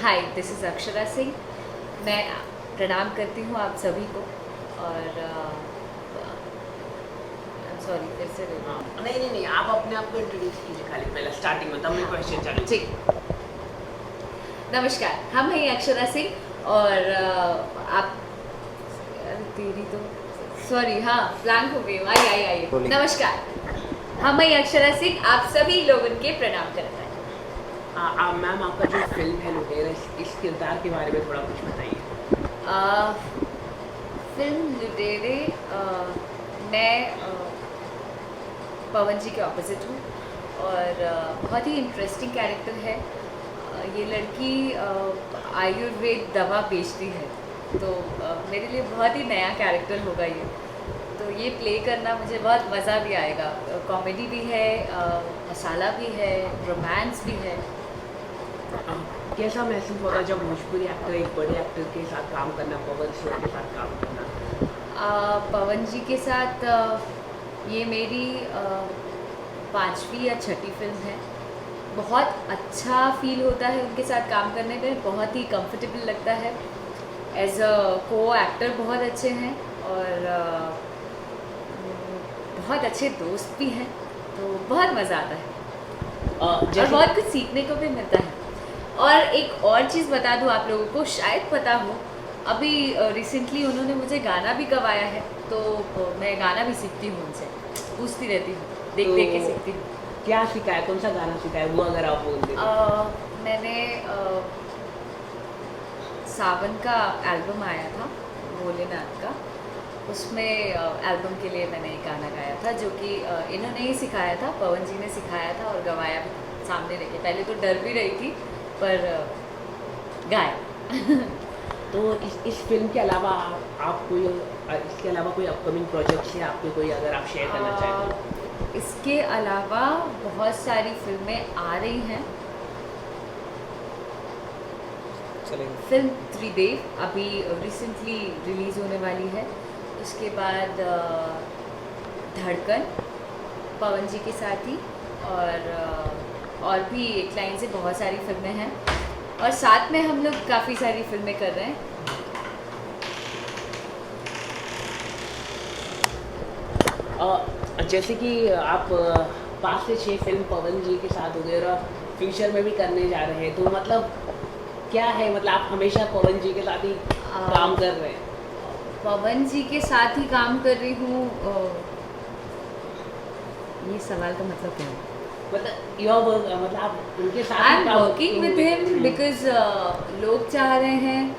Hi, this is Akshara Singh. मैं प्रणाम करती हूँ आप सभी को और सॉरी फिर से हाँ, नहीं आप अपने आप को इंट्रोड्यूस कीजिए खाली पहले स्टार्टिंग में, तब मैं क्वेश्चन चालू ठीक। नमस्कार, हम हैं अक्षरा सिंह और आप तेरी तो सॉरी हाँ ब्लैंक हो गई। आई नमस्कार, हम हैं अक्षरा सिंह, आप सभी लोगों के प्रणाम करते हैं। मैम आपका जो फिल्म है लुटेरा, इस किरदार के बारे में थोड़ा कुछ बताइए। फिल्म लुटेरे मैं पवन जी के ऑपोजिट हूँ और बहुत ही इंटरेस्टिंग कैरेक्टर है। ये लड़की आयुर्वेद दवा बेचती है, तो मेरे लिए बहुत ही नया कैरेक्टर होगा ये। तो ये प्ले करना मुझे बहुत मज़ा भी आएगा। कॉमेडी भी है, मसाला भी है, रोमांस भी है। कैसा महसूस होता है जब भोजपुरी एक्टर एक बड़े एक्टर के साथ काम करना, पवन सिंह के साथ काम करना? पवन जी के साथ ये मेरी 5वीं या 6ठी फिल्म है। बहुत अच्छा फील होता है उनके साथ काम करने में, बहुत ही कंफर्टेबल लगता है। एज अ को एक्टर बहुत अच्छे हैं और बहुत अच्छे दोस्त भी हैं, तो बहुत मज़ा आता है और बहुत कुछ सीखने को भी मिलता है। और एक और चीज़ बता दूँ आप लोगों को, शायद पता हो, अभी रिसेंटली उन्होंने मुझे गाना भी गवाया है, तो मैं गाना भी सीखती हूँ उनसे, पूछती रहती हूँ, देख देख के सीखती हूँ। क्या सिखाया, कौन सा गाना सिखाया वो अगर आप बोल दें? मैंने सावन का एल्बम आया था भोलेनाथ का, उसमें एल्बम के लिए मैंने एक गाना गाया था, जो कि इन्होंने ही सिखाया था, पवन जी ने सिखाया था और गवाया भी सामने रखे। पहले तो डर भी रही थी पर गाया। तो इस फिल्म के अलावा आप कोई इसके अलावा कोई अपकमिंग प्रोजेक्ट्स है आपके, कोई अगर आप शेयर करना चाहें तो? इसके अलावा बहुत सारी फिल्में आ रही हैं। फिल्म त्रिदेव अभी रिसेंटली रिलीज़ होने वाली है। उसके बाद धड़कन पवन जी के साथ ही, और भी एक लाइन से बहुत सारी फिल्में हैं और साथ में हम लोग काफ़ी सारी फिल्में कर रहे हैं। जैसे कि आप 5 से 6 फिल्म पवन जी के साथ वगैरह फ्यूचर में भी करने जा रहे हैं, तो मतलब क्या है, मतलब आप हमेशा पवन जी के साथ ही काम कर रहे हैं? पवन जी के साथ ही काम कर रही हूँ, ये सवाल का मतलब क्या है? मतलब आप उनके साथ I am working with him because लोग चाह रहे हैं,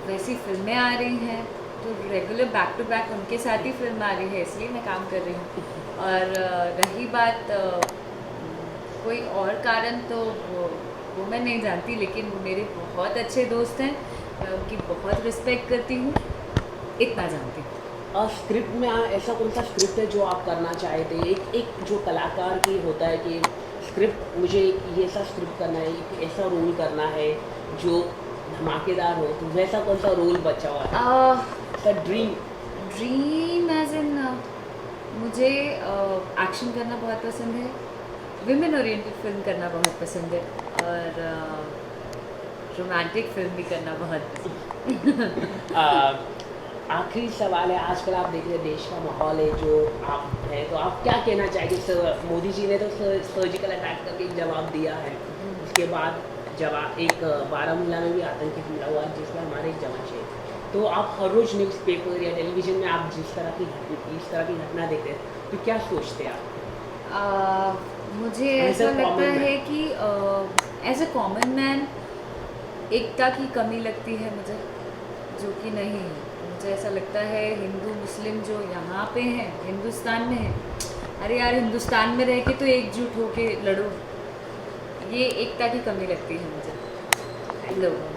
वैसी फिल्में आ रही हैं, तो रेगुलर बैक टू बैक उनके साथ ही फिल्म आ रही है, इसलिए मैं काम कर रही हूँ। और रही बात कोई और कारण, तो वो मैं नहीं जानती, लेकिन मेरे बहुत अच्छे दोस्त हैं, मैं उनकी बहुत रिस्पेक्ट करती हूँ, इतना जानती हूँ। और स्क्रिप्ट में ऐसा कौन सा स्क्रिप्ट है जो आप करना चाहते हैं? एक जो कलाकार की होता है कि स्क्रिप्ट, मुझे ये ऐसा स्क्रिप्ट करना है, एक ऐसा रोल करना है जो धमाकेदार हो, तो वैसा कौन सा रोल बचा हुआ है? ड्रीम एज इन मुझे एक्शन करना बहुत पसंद है, विमेन ओरिएंटेड फिल्म करना बहुत पसंद है और रोमांटिक फिल्म भी करना बहुत पसंद। आखिरी सवाल है, आजकल आप देख रहे हैं देश का माहौल है जो आप हैं, तो आप क्या कहना चाहेंगे? मोदी जी ने तो सर्जिकल अटैक करके एक जवाब दिया है, उसके बाद जवाब एक बारामूला में भी आतंकी हमला हुआ जिसमें हमारे एक जवान शहीद। तो आप हर रोज़ न्यूज़पेपर या टेलीविज़न में आप इस तरह की घटना देखते हैं, तो क्या सोचते हैं आप? मुझे ऐसा लगता है कि एज अ कॉमन मैन एकता की कमी लगती है मुझे, जो कि नहीं है। मुझे ऐसा लगता है हिंदू मुस्लिम जो यहाँ पे हैं, हिंदुस्तान में हैं, अरे यार हिंदुस्तान में रह के तो एकजुट होके लड़ो, ये एकता की कमी लगती है मुझे लोगों में।